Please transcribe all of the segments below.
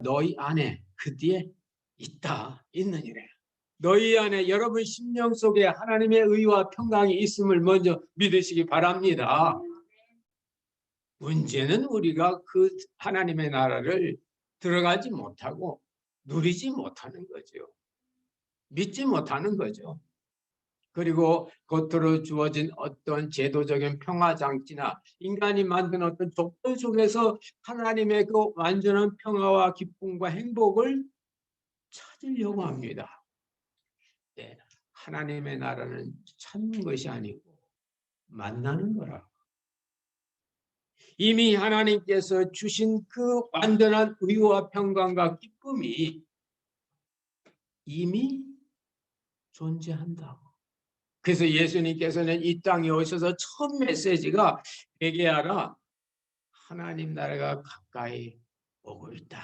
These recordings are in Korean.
너희 안에 그 뒤에 있느니라. 너희 안에 여러분 심령 속에 하나님의 의와 평강이 있음을 먼저 믿으시기 바랍니다. 문제는 우리가 그 하나님의 나라를 들어가지 못하고 누리지 못하는 거죠. 믿지 못하는 거죠. 그리고 겉으로 주어진 어떤 제도적인 평화장치나 인간이 만든 어떤 조건 속에서 하나님의 그 완전한 평화와 기쁨과 행복을 찾으려고 합니다. 네, 하나님의 나라는 찾는 것이 아니고 만나는 거라고. 이미 하나님께서 주신 그 완전한 의와 평강과 기쁨이 이미 존재한다고. 그래서 예수님께서는 이 땅에 오셔서 첫 메시지가 회개하라, 하나님 나라가 가까이 오고 있다.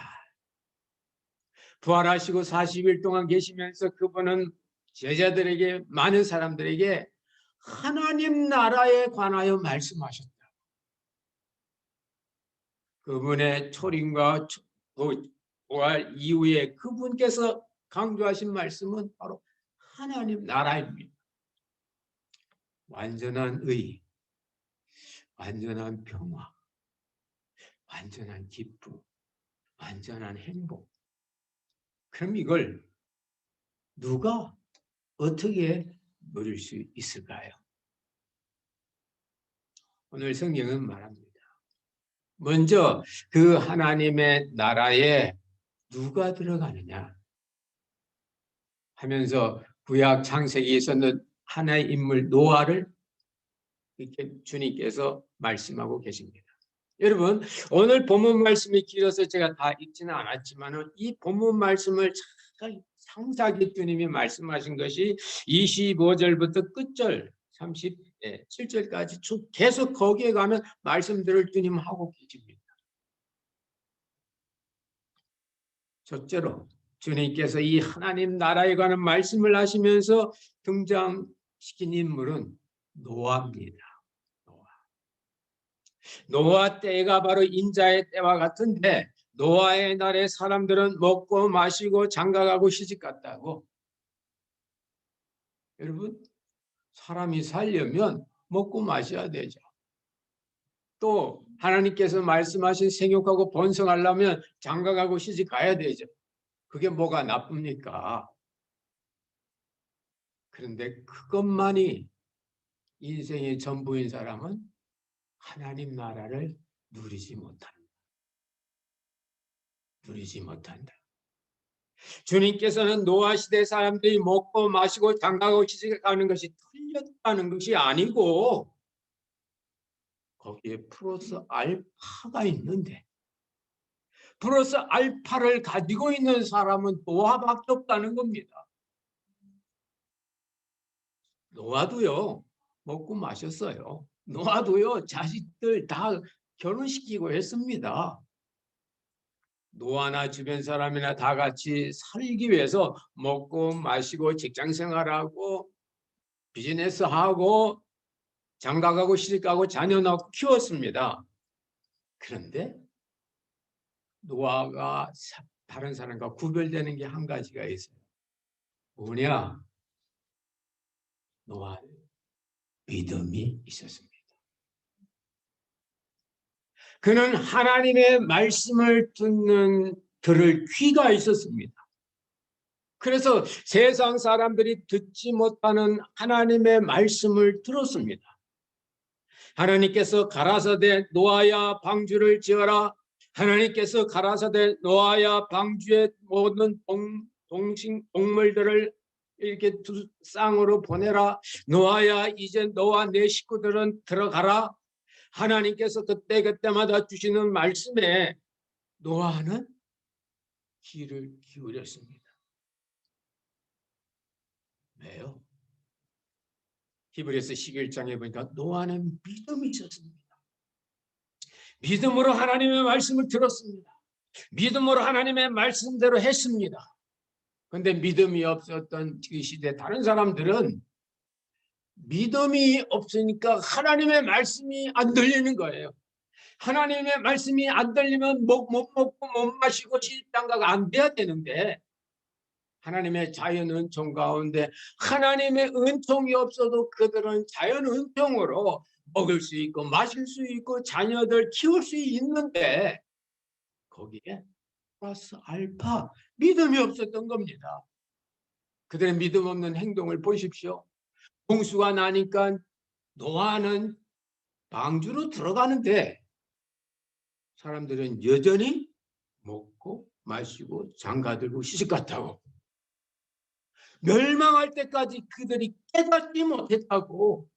부활하시고 40일 동안 계시면서 그분은 제자들에게, 많은 사람들에게 하나님 나라에 관하여 말씀하셨다. 그분의 초림과 부활 이후에 그분께서 강조하신 말씀은 바로 하나님 나라입니다. 완전한 의, 완전한 평화, 완전한 기쁨, 완전한 행복. 그럼 이걸 누가 어떻게 누릴 수 있을까요? 오늘 성경은 말합니다. 먼저 그 하나님의 나라에 누가 들어가느냐 하면서 구약 창세기에서는 하나의 인물 노아를 이렇게 주님께서 말씀하고 계십니다. 여러분, 오늘 본문 말씀이 길어서 제가 다 읽지는 않았지만 이 본문 말씀을 잘 상세하게 주님이 말씀하신 것이 25절부터 끝절 37절까지 쭉 계속 거기에 가면 말씀들을 주님 하고 계십니다. 첫째로 주님께서 이 하나님 나라에 관한 말씀을 하시면서 등장시킨 인물은 노아입니다. 노아 때가 바로 인자의 때와 같은데 노아의 날에 사람들은 먹고 마시고 장가가고 시집갔다고. 여러분, 사람이 살려면 먹고 마셔야 되죠. 또 하나님께서 말씀하신 생육하고 번성하려면 장가가고 시집가야 되죠. 그게 뭐가 나쁩니까? 그런데 그것만이 인생의 전부인 사람은 하나님 나라를 누리지 못한다. 누리지 못한다. 주님께서는 노아 시대 사람들이 먹고 마시고 장가가고 시집가는 것이 틀렸다는 것이 아니고 거기에 플러스 알파가 있는데 플러스 알파를 가지고 있는 사람은 노아밖에 없다는 겁니다. 노아도요 먹고 마셨어요. 노아도요 자식들 다 결혼시키고 했습니다. 노아나 주변 사람이나 다 같이 살기 위해서 먹고 마시고 직장생활하고 비즈니스하고 장가가고 시집가고 자녀 낳고 키웠습니다. 그런데 노아가 다른 사람과 구별되는 게 한 가지가 있어요. 뭐냐? 노아는 믿음이 있었습니다. 그는 하나님의 말씀을 들을 귀가 있었습니다. 그래서 세상 사람들이 듣지 못하는 하나님의 말씀을 들었습니다. 하나님께서 가라사대 노아야 방주를 지어라. 하나님께서 가라사대 노아야 방주의 모든 동물들을 이렇게 두 쌍으로 보내라. 노아야 이제 너와 내 식구들은 들어가라. 하나님께서 그때마다 주시는 말씀에 노아는 귀를 기울였습니다. 왜요? 히브리서 11장에 보니까 노아는 믿음이 있었습니다. 믿음으로 하나님의 말씀을 들었습니다. 믿음으로 하나님의 말씀대로 했습니다. 그런데 믿음이 없었던 그 시대 다른 사람들은 믿음이 없으니까 하나님의 말씀이 안 들리는 거예요. 하나님의 말씀이 안 들리면 못 먹고 못 마시고 시집장가가 안 돼야 되는데, 하나님의 자연 은총 가운데 하나님의 은총이 없어도 그들은 자연 은총으로 먹을 수 있고 마실 수 있고 자녀들 키울 수 있는데, 거기에 플러스 알파 믿음이 없었던 겁니다. 그들의 믿음 없는 행동을 보십시오. 홍수가 나니까 노아는 방주로 들어가는데 사람들은 여전히 먹고 마시고 장가들고 시집갔다고. 멸망할 때까지 그들이 깨닫지 못했다고.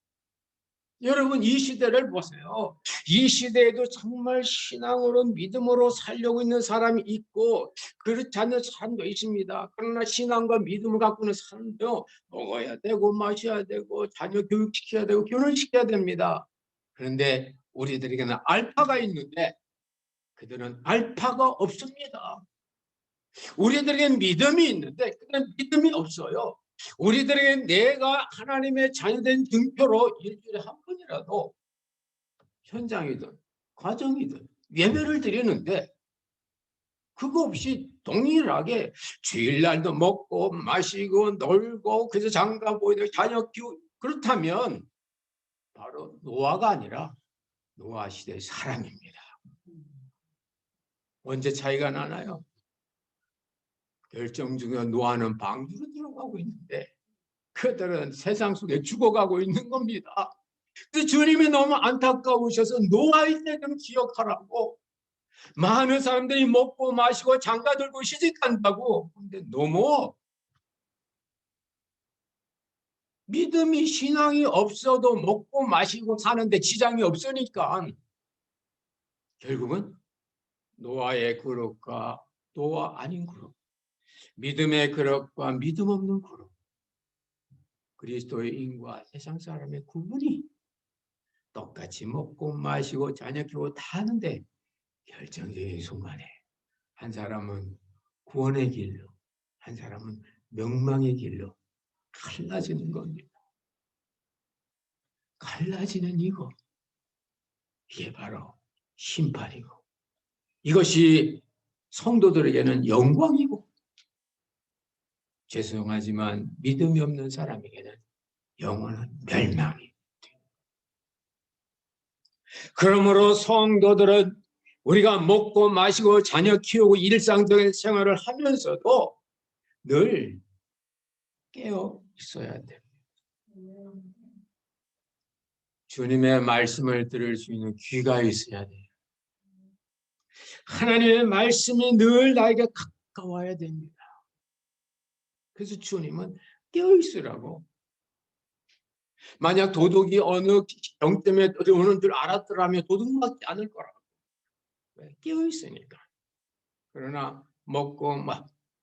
여러분, 이 시대를 보세요. 이 시대에도 정말 신앙으로 믿음으로 살려고 있는 사람이 있고 그렇지 않는 사람도 있습니다. 그러나 신앙과 믿음을 갖고는 사람도 먹어야 되고 마셔야 되고 자녀 교육시켜야 되고 결혼시켜야 됩니다. 그런데 우리들에게는 알파가 있는데 그들은 알파가 없습니다. 우리들에게는 믿음이 있는데 그들은 믿음이 없어요. 우리들에게 내가 하나님의 자녀된 증표로 일주일에 한 번이라도 현장이든 가정이든 예배를 드리는데 그거 없이 동일하게 주일날도 먹고 마시고 놀고 그래서 장가 보이고 자녀 키우고, 그렇다면 바로 노아가 아니라 노아 시대의 사람입니다. 언제 차이가 나나요? 결정적인 노아는 방주로 들어가고 있는데 그들은 세상 속에 죽어가고 있는 겁니다. 그래서 주님이 너무 안타까우셔서 노아의 때 좀 기억하라고. 많은 사람들이 먹고 마시고 장가 들고 시집간다고. 근데 너무 믿음이 신앙이 없어도 먹고 마시고 사는데 지장이 없으니까 결국은 노아의 그릇과 노아 아닌 그릇, 믿음의 그릇과 믿음 없는 그릇, 그리스도인과 세상 사람의 구분이 똑같이 먹고 마시고 자녀 키우고 다 하는데 결정적인 순간에 한 사람은 구원의 길로, 한 사람은 멸망의 길로 갈라지는 겁니다. 갈라지는 이게 바로 심판이고, 이것이 성도들에게는 영광이고, 죄송하지만 믿음이 없는 사람에게는 영원한 멸망이. 그러므로 성도들은 우리가 먹고 마시고 자녀 키우고 일상적인 생활을 하면서도 늘 깨어 있어야 됩니다. 주님의 말씀을 들을 수 있는 귀가 있어야 돼요. 하나님의 말씀이 늘 나에게 가까워야 됩니다. 그래서 주님은 깨어 있으라고. 만약 도둑이 어느 경 때문에 오는 줄 알았더라면 도둑 맞지 않을 거라고. 깨어 있으니까. 그러나 먹고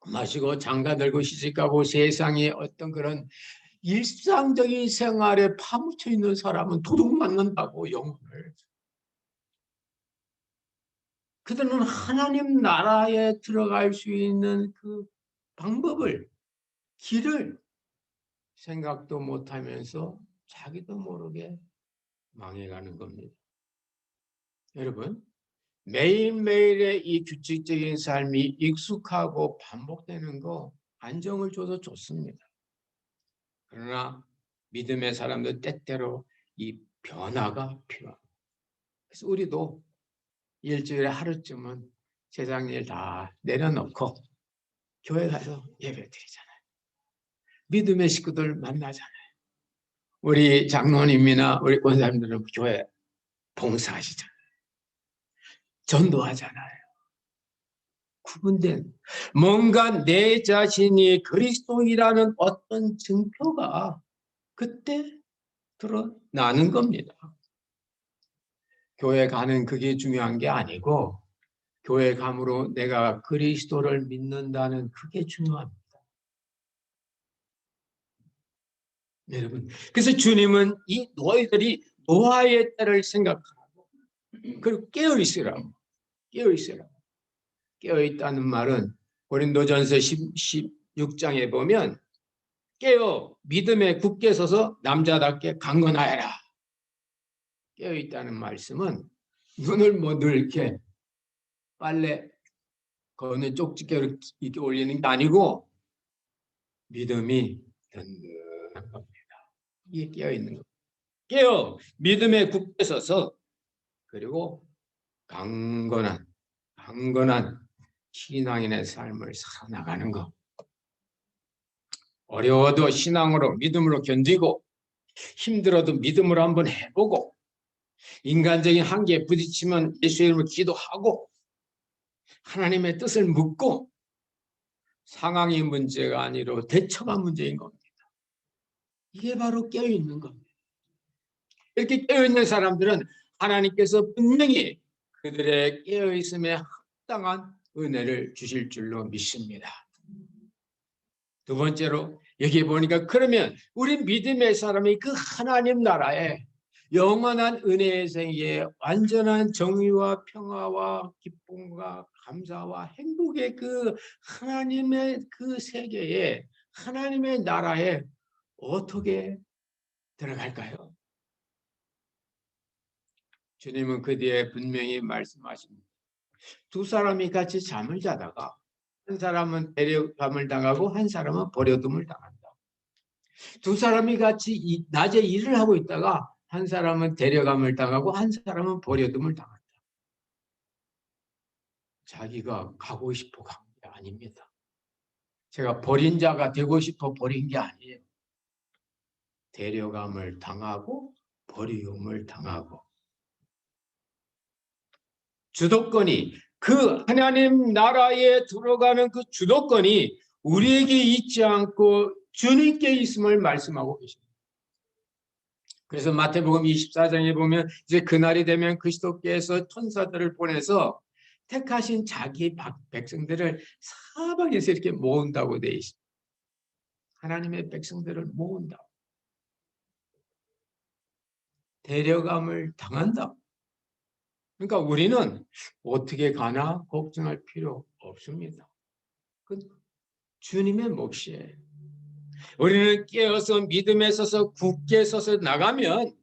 마시고 장가들고 시집가고 세상에 어떤 그런 일상적인 생활에 파묻혀 있는 사람은 도둑 맞는다고, 영혼을. 그들은 하나님 나라에 들어갈 수 있는 그 방법을, 길을 생각도 못하면서 자기도 모르게 망해가는 겁니다. 여러분, 매일매일의 이 규칙적인 삶이 익숙하고 반복되는 거 안정을 줘도 좋습니다. 그러나 믿음의 사람들 때때로 이 변화가 필요합니다. 그래서 우리도 일주일에 하루쯤은 세상 일 다 내려놓고 교회 가서 예배 드리잖아요. 믿음의 식구들 만나잖아요. 우리 장로님이나 우리 권사님들은 교회 봉사하시잖아요. 전도하잖아요. 구분된 뭔가 내 자신이 그리스도이라는 어떤 증표가 그때 드러나는 겁니다. 교회 가는 그게 중요한 게 아니고 교회 감으로 내가 그리스도를 믿는다는 그게 중요합니다. 여러분, 그래서 주님은 이 너희들이 노아의 때를 생각하고 그리고 깨어있으라고. 깨어있으라고. 깨어있다는 말은 고린도전서 16장에 보면 깨어 믿음에 굳게 서서 남자답게 강건하여라. 깨어있다는 말씀은 눈을 뭐 늘 이렇게 빨래 거는 쪽집게로 이렇게 올리는 게 아니고 믿음이 든든한 겁니다. 이게 깨어 있는 겁니다. 깨어 믿음에 굳게 서서 그리고 강건한 신앙인의 삶을 살아나가는 것. 어려워도 신앙으로 믿음으로 견디고 힘들어도 믿음으로 한번 해보고 인간적인 한계에 부딪히면 예수의 이름으로 기도하고 하나님의 뜻을 묻고 상황이 문제가 아니라 대처가 문제인 겁니다. 이게 바로 깨어있는 겁니다. 이렇게 깨어있는 사람들은 하나님께서 분명히 그들의 깨어있음에 합당한 은혜를 주실 줄로 믿습니다. 두 번째로 여기 보니까 그러면 우리 믿음의 사람이 그 하나님 나라에 영원한 은혜의 세계에 완전한 정의와 평화와 기쁨과 감사와 행복의 그 하나님의 그 세계에 하나님의 나라에 어떻게 들어갈까요? 주님은 그 뒤에 분명히 말씀하십니다. 두 사람이 같이 잠을 자다가 한 사람은 데려감을 당하고 한 사람은 버려둠을 당한다. 두 사람이 같이 낮에 일을 하고 있다가 한 사람은 데려감을 당하고 한 사람은 버려둠을 당한다. 자기가 가고 싶어 간 게 아닙니다. 제가 버린 자가 되고 싶어 버린 게 아니에요. 데려감을 당하고 버리움을 당하고 주도권이 그 하나님 나라에 들어가는 그 주도권이 우리에게 있지 않고 주님께 있음을 말씀하고 계십니다. 그래서 마태복음 24장에 보면 이제 그날이 되면 그리스도께서 천사들을 보내서 택하신 자기 백성들을 사방에서 이렇게 모은다고 되어 있습니다. 하나님의 백성들을 모은다. 데려감을 당한다. 그러니까 우리는 어떻게 가나 걱정할 필요 없습니다. 그 주님의 몫이에요. 우리는 깨어서 믿음에 서서 굳게 서서 나가면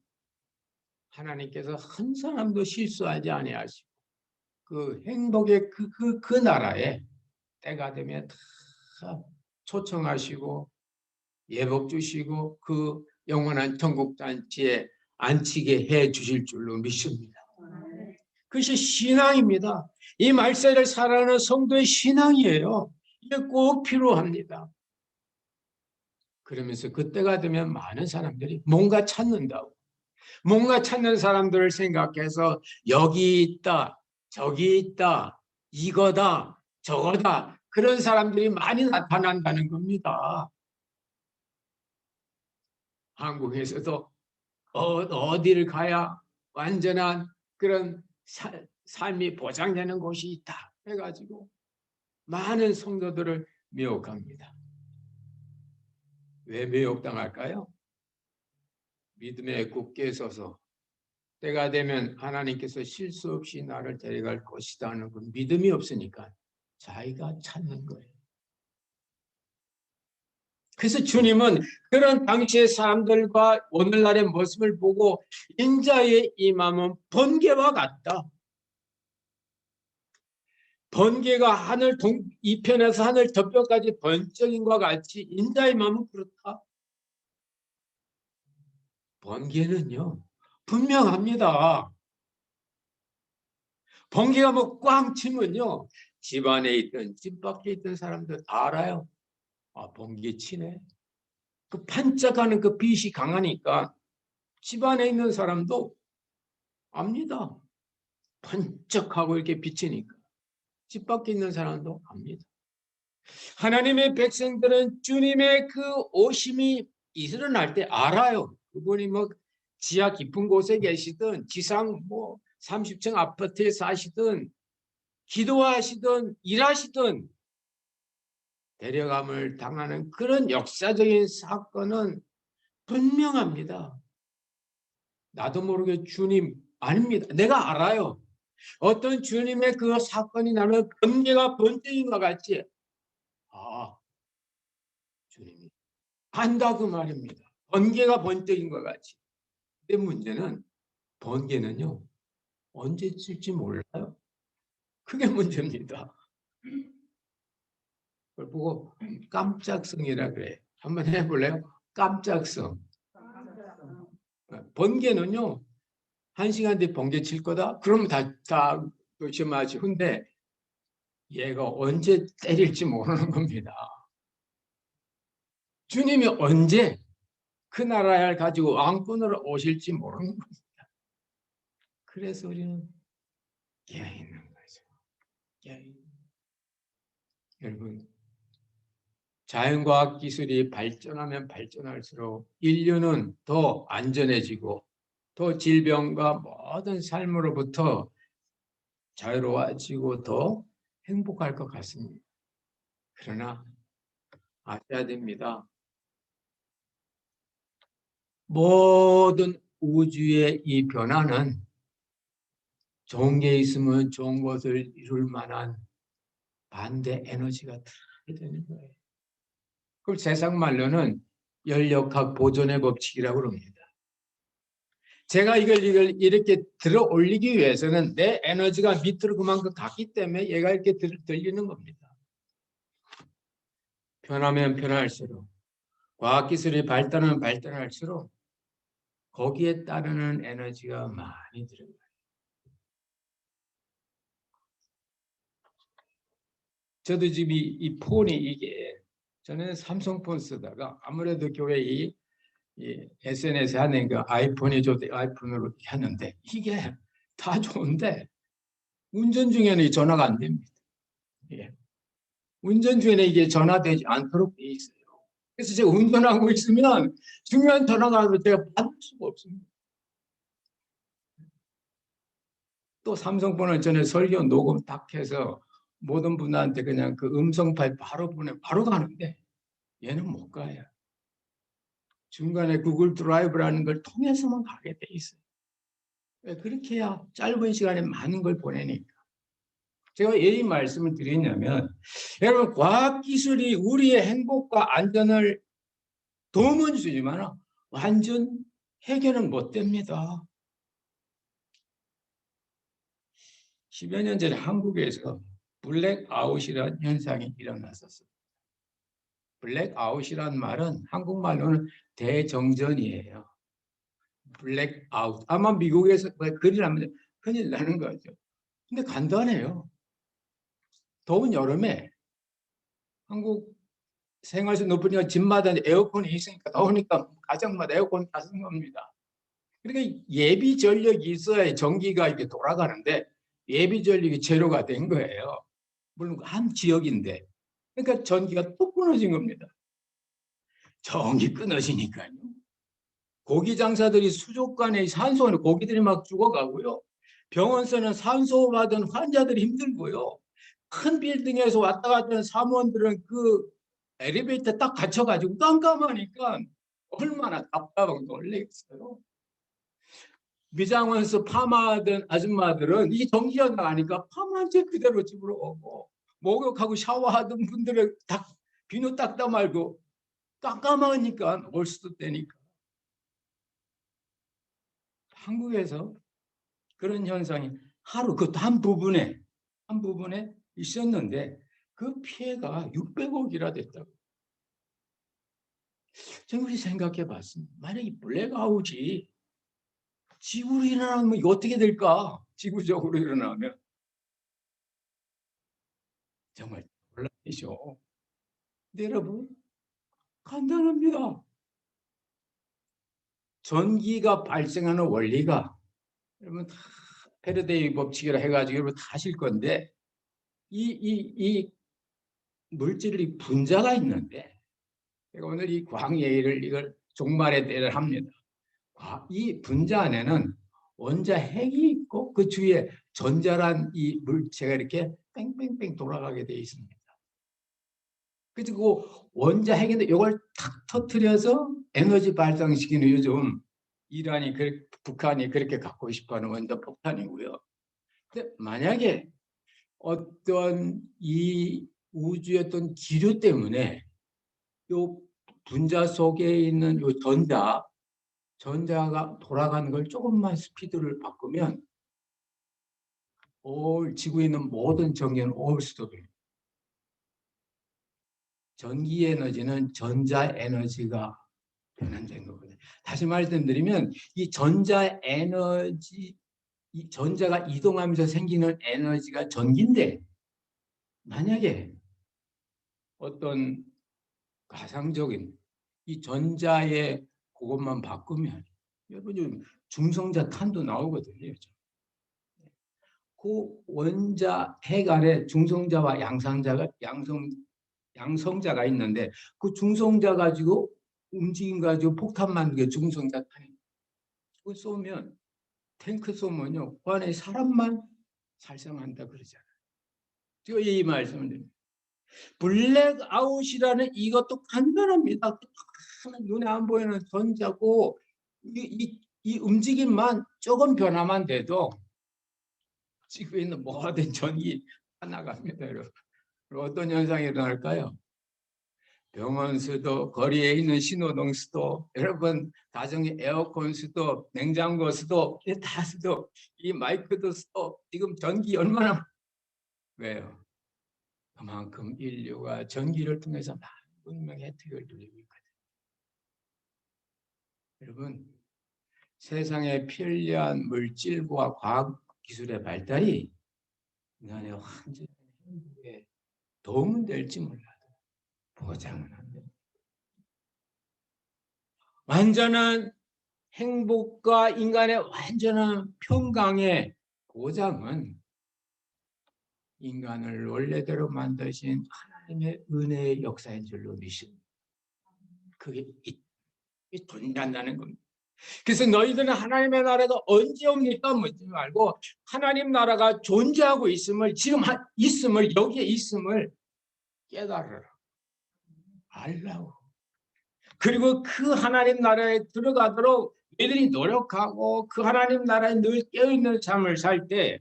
하나님께서 한 사람도 실수하지 아니하시고 그 행복의 그 나라에 때가 되면 다 초청하시고 예복 주시고 그 영원한 천국 잔치에 앉히게 해 주실 줄로 믿습니다. 그것이 신앙입니다. 이 말세를 살아가는 성도의 신앙이에요. 이게 꼭 필요합니다. 그러면서 그때가 되면 많은 사람들이 뭔가 찾는다고. 뭔가 찾는 사람들을 생각해서 여기 있다, 저기 있다, 이거다, 저거다. 그런 사람들이 많이 나타난다는 겁니다. 한국에서도 어디를 가야 완전한 그런 삶이 보장되는 곳이 있다 해가지고 많은 성도들을 미혹합니다. 왜 미혹당할까요? 믿음에 굳게 서서 때가 되면 하나님께서 실수 없이 나를 데려갈 것이다 하는 그 믿음이 없으니까 자기가 찾는 거예요. 그래서 주님은 그런 당시의 사람들과 오늘날의 모습을 보고 인자의 임함은 번개와 같다. 번개가 하늘 이편에서 하늘 저편까지 번쩍인 것과 같이 인자의 마음은 그렇다. 번개는요 분명합니다. 번개가 뭐 꽝 치면요 집 안에 있든 집 밖에 있던 사람들 다 알아요. 아 번개 치네. 그 반짝하는 그 빛이 강하니까 집 안에 있는 사람도 압니다. 반짝하고 이렇게 비치니까 집 밖에 있는 사람도 압니다. 하나님의 백성들은 주님의 그 오심이 일어날 때 알아요. 그분이 뭐 지하 깊은 곳에 계시든 지상 뭐 30층 아파트에 사시든 기도하시든 일하시든 데려감을 당하는 그런 역사적인 사건은 분명합니다. 나도 모르게 주님 아닙니다. 내가 알아요. 어떤 주님의 그 사건이 나면 번개가 번쩍인 것 같이 아 주님이 안다 그 말입니다. 번개가 번쩍인 것 같이. 근데 문제는 번개는요 언제 쓸지 몰라요. 그게 문제입니다. 그걸 보고 깜짝성이라 그래. 한번 해볼래요? 깜짝성. 번개는요, 1시간 뒤에 번개 칠 거다? 그러면 다 조심하지. 근데 얘가 언제 때릴지 모르는 겁니다. 주님이 언제 그 나라를 가지고 왕권으로 오실지 모르는 겁니다. 그래서 우리는 깨어 있는 거죠. 깨어 있는. 여러분, 자연과학 기술이 발전하면 발전할수록 인류는 더 안전해지고 더 질병과 모든 삶으로부터 자유로워지고 더 행복할 것 같습니다. 그러나 아셔야 됩니다. 모든 우주의 이 변화는 좋은 게 있으면 좋은 것을 이룰 만한 반대 에너지가 들어야 되는 거예요. 그걸 세상 말로는 열역학 보존의 법칙이라고 합니다. 제가 이걸 이렇게 들어 올리기 위해서는 내 에너지가 밑으로 그만큼 갔기 때문에 얘가 이렇게 들리는 겁니다. 변하면 변할수록, 과학기술이 발달하면 발달할수록 거기에 따르는 에너지가 많이 들어가요. 저도 지금 이 폰이 이게 저는 삼성폰 쓰다가 아무래도 교회 이 SNS 하는 그 아이폰이 좋대 아이폰으로 하는데 이게 다 좋은데 운전 중에는 전화가 안 됩니다. 예. 운전 중에는 이게 전화되지 않도록 돼 있어요. 그래서 제가 운전하고 있으면 중요한 전화가 와도 제가 받을 수가 없습니다. 또 삼성폰은 전에 설교 녹음 딱 해서 모든 분한테 그냥 그 음성 파일 바로 바로 가는데 얘는 못 가요. 중간에 구글 드라이브라는 걸 통해서만 가게 돼 있어요. 왜 그렇게 해야 짧은 시간에 많은 걸 보내니까. 제가 왜 이 말씀을 드리냐면 여러분 과학기술이 우리의 행복과 안전을 도움은 주지만 완전 해결은 못 됩니다. 10여 년 전에 한국에서 블랙아웃이라는 현상이 일어났었어요. 블랙아웃이란 말은 한국말로는 대정전이에요. 블랙아웃. 아마 미국에서 큰일 나면 큰일 나는 거죠. 근데 간단해요. 더운 여름에 한국 생활수 높으니까 집마다 에어컨이 있으니까 더우니까 가정마다 에어컨 다 쓴 겁니다. 그러니까 예비 전력이 있어야 전기가 이렇게 돌아가는데 예비 전력이 제로가 된 거예요. 물론 한 지역인데. 그러니까 전기가 또 끊어진 겁니다. 전기 끊어지니까요. 고기 장사들이 수족관에 산소는 고기들이 막 죽어가고요. 병원에서는 산소 받은 환자들이 힘들고요. 큰 빌딩에서 왔다 갔다 하는 사무원들은 그 엘리베이터 딱 갇혀가지고 깜깜하니까 얼마나 답답하고 놀랬어요. 미장원에서 파마하던 아줌마들은 이 전기가 나가니까 파마한 채 그대로 집으로 오고 목욕하고 샤워하던 분들은 비누 닦다 말고 깜깜하니까 올 수도 되니까. 한국에서 그런 현상이 하루 그것도 한 부분에 있었는데 그 피해가 600억이라 됐다고. 제가 우리 생각해 봤습니다. 만약에 블랙아웃이 지구로 일어나면 이거 어떻게 될까? 지구적으로 일어나면 정말 놀라죠. 근데 여러분 간단합니다. 전기가 발생하는 원리가 여러분 다 패러데이 법칙이라 해가지고 여러분 다 아실 건데 이 물질이 분자가 있는데 제가 오늘 이 광예를 이걸 종말의 때를 합니다. 이 분자 안에는 원자 핵이 있고 그 주위에 전자란 이 물체가 이렇게 뺑뺑뺑 돌아가게 돼 있습니다. 그리고 원자 핵인데 이걸 탁 터트려서 에너지 발생시키는 요즘 이란이 북한이 그렇게 갖고 싶어하는 원자 폭탄이고요. 근데 만약에 어떤 이 우주의 어떤 기류 때문에 요 분자 속에 있는 요 전자가 돌아가는 걸 조금만 스피드를 바꾸면 지구에 있는 모든 전기는 올 수도 됩니다. 전기 에너지는 전자 에너지가 변환된 거거든요. 다시 말씀드리면 이 전자 에너지, 이 전자가 이동하면서 생기는 에너지가 전기인데, 만약에 어떤 가상적인 이 전자의 그것만 바꾸면, 여러분 좀 중성자 탄도 나오거든요. 그 원자 핵 안에 중성자와 양성자가 있는데, 그 중성자 가지고 움직임 가지고 폭탄 만들게 중성자 탄이. 그거 쏘면, 탱크 쏘면요, 그 안에 사람만 살상한다 그러잖아요. 제가 이 말씀을 드립니다. 블랙아웃이라는 이것도 간단합니다. 눈에 안 보이는 전자고, 이 움직임만 조금 변화만 돼도 지구에 있는 모든 전기 다 나갑니다, 여러분. 어떤 현상이 일어날까요? 병원 수도, 거리에 있는 신호등 수도, 여러분 가정의 에어컨 수도, 냉장고 수도, 다 수도, 이 마이크도 수도, 지금 전기 얼마나, 왜요? 그만큼 인류가 전기를 통해서 많은 문명의 혜택을 누리고 있거든요. 여러분, 세상의 편리한 물질과 과학 기술의 발달이 인간의 완전한 행복에 도움은 될지 몰라도 보장은 안 됩니다. 완전한 행복과 인간의 완전한 평강의 보장은 인간을 원래대로 만드신 하나님의 은혜의 역사인 줄로 믿습니다. 그게 존재한다는 겁니다. 그래서 너희들은 하나님의 나라가 언제 옵니까? 묻지 말고 하나님 나라가 존재하고 있음을, 지금 있음을, 여기에 있음을 깨달으라. 알라고. 그리고 그 하나님 나라에 들어가도록 너희들이 노력하고 그 하나님 나라에 늘 깨어있는 삶을 살 때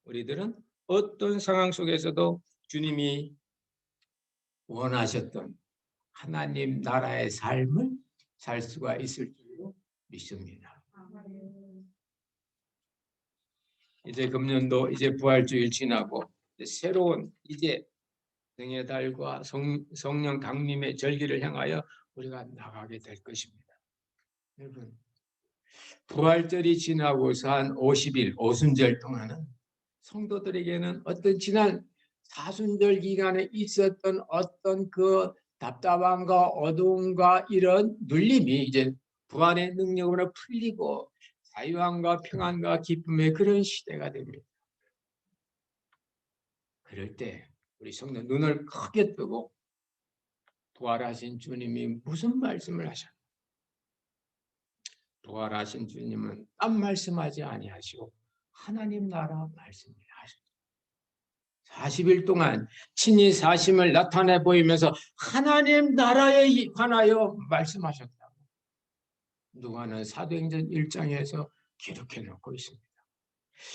우리들은 어떤 상황 속에서도 주님이 원하셨던 하나님 나라의 삶을 살 수가 있을 줄로 믿습니다. 이제 금년도 이제 부활주일 지나고 새로운 이제 등의 달과 성령 강림의 절기를 향하여 우리가 나가게 될 것입니다. 여러분, 부활절이 지나고서 한 50일 오순절 동안은 성도들에게는 어떤 지난 사순절 기간에 있었던 어떤 그 답답함과 어두움과 이런 눌림이 이제 부활의 능력으로 풀리고 자유함과 평안과 기쁨의 그런 시대가 됩니다. 그럴 때 우리 성도 눈을 크게 뜨고 부활하신 주님이 무슨 말씀을 하셨나? 부활하신 주님은 딴 말씀하지 아니하시고 하나님 나라 말씀을 하셨죠. 40일 동안 친히 사심을 나타내 보이면서 하나님 나라에 관하여 말씀하셨다고 누가는 사도행전 1장에서 기록해 놓고 있습니다.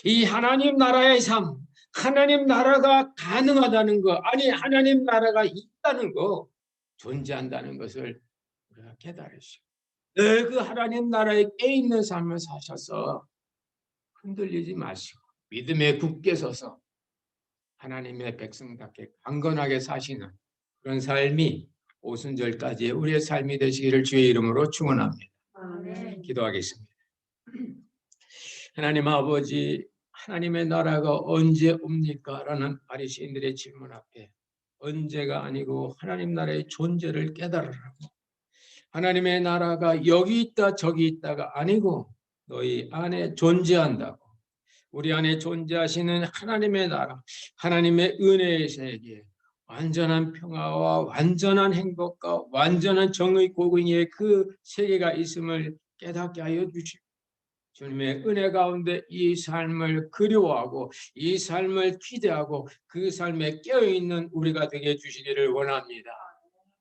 이 하나님 나라의 삶, 하나님 나라가 가능하다는 거, 아니 하나님 나라가 있다는 거, 존재한다는 것을 우리가 깨달으시고 그 하나님 나라에 깨있는 삶을 사셔서 흔들리지 마시고 믿음에 굳게 서서 하나님의 백성답게 강건하게 사시는 그런 삶이 오순절까지의 우리의 삶이 되시기를 주의 이름으로 축원합니다. 기도하겠습니다. 하나님 아버지, 하나님의 나라가 언제 옵니까? 라는 바리새인들의 질문 앞에 언제가 아니고 하나님 나라의 존재를 깨달으라고, 하나님의 나라가 여기 있다 저기 있다가 아니고 너희 안에 존재한다고, 우리 안에 존재하시는 하나님의 나라, 하나님의 은혜의 세계, 완전한 평화와 완전한 행복과 완전한 정의 공의의 그 세계가 있음을 깨닫게 하여 주시고, 주님의 은혜 가운데 이 삶을 그리워하고 이 삶을 기대하고 그 삶에 깨어있는 우리가 되게 해주시기를 원합니다.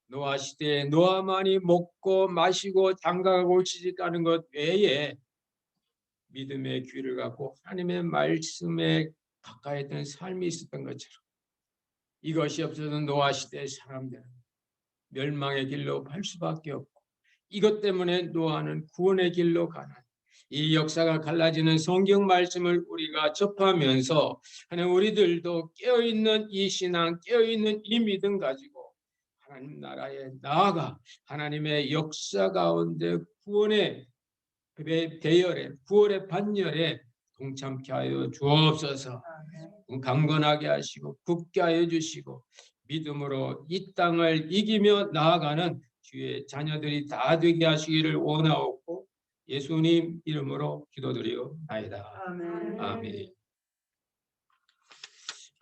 노아 시대에 노아만이 먹고 마시고 장가가고 시집가는 것 외에 믿음의 귀를 갖고 하나님의 말씀에 가까이 있던 삶이 있었던 것처럼 이것이 없어서는 노아 시대의 사람들은 멸망의 길로 갈 수밖에 없고, 이것 때문에 노아는 구원의 길로 가는, 이 역사가 갈라지는 성경 말씀을 우리가 접하면서 하나님 우리들도 깨어있는 이 신앙, 깨어있는 이 믿음 가지고 하나님 나라에 나아가 하나님의 역사 가운데 구원의 대열에 구원의 반열에 동참케 하여 주옵소서. 강건하게 하시고 굳게 하여 주시고 믿음으로 이 땅을 이기며 나아가는 주의 자녀들이 다 되게 하시기를 원하옵고 예수님 이름으로 기도드리옵나이다. 아멘. 아멘.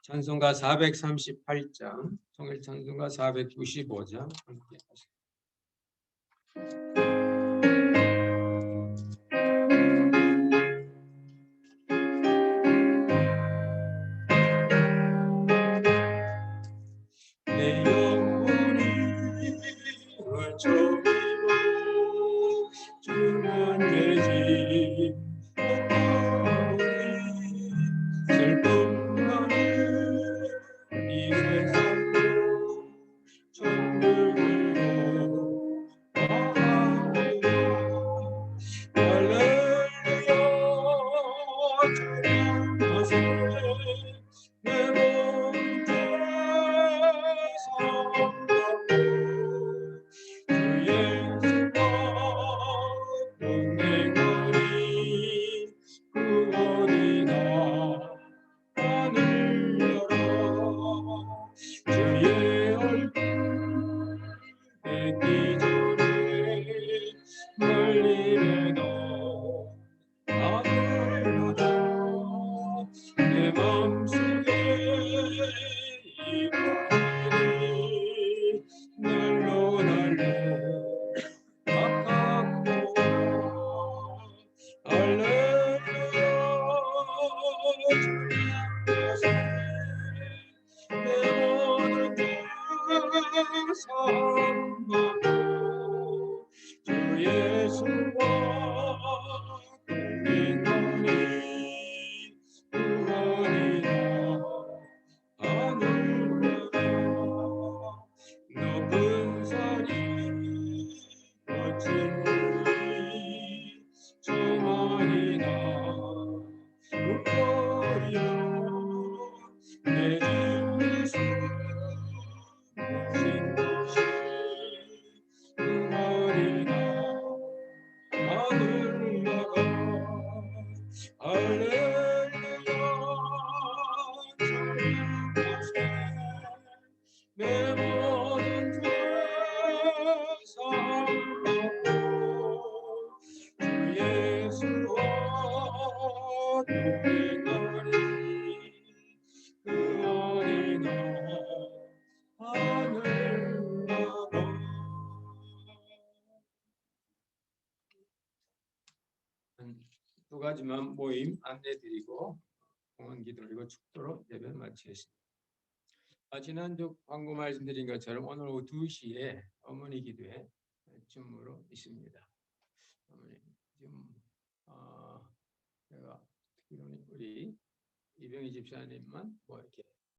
찬송가 438장, 통일 찬송가 495장 함께 하시겠습니다. 내 영혼이 어쩌고 주는 되지 슬픔 많은 이 세상도 천국으로 나아오라 할렐루야 찬양하세 내 모든 죄 사함받고 주 예수와 동행하니 구원이다 하늘 열어 주의 얼굴 뵙기 전에 멀리 매도 하늘나라 내 맘속에 이번이 날로 날로 가깝고 할렐루야 찬양하세 내 모든 죄 사함받고 주 예수와 동행하니 구원이다 하늘나라 높은 산이 멋진 물이 저 많이나 웃거리야 내 주 예수 모신 것이 구원이다 하늘나라 할렐루야 찬양하세 내 모든 죄 사함받고 주 예수와 동행하니 구원이나 하늘나라. 두 가지만 모임 안내드리고 공헌 기도리고 축도로 예배 마치겠습니다. 지난주 광고 말씀드린 것처럼 오늘 오후 2시에 어머니 기도회 줌으로 있습니다. 어머니 지금 제가 듣기로는 우리 이병희 집사님만 뭐 이렇게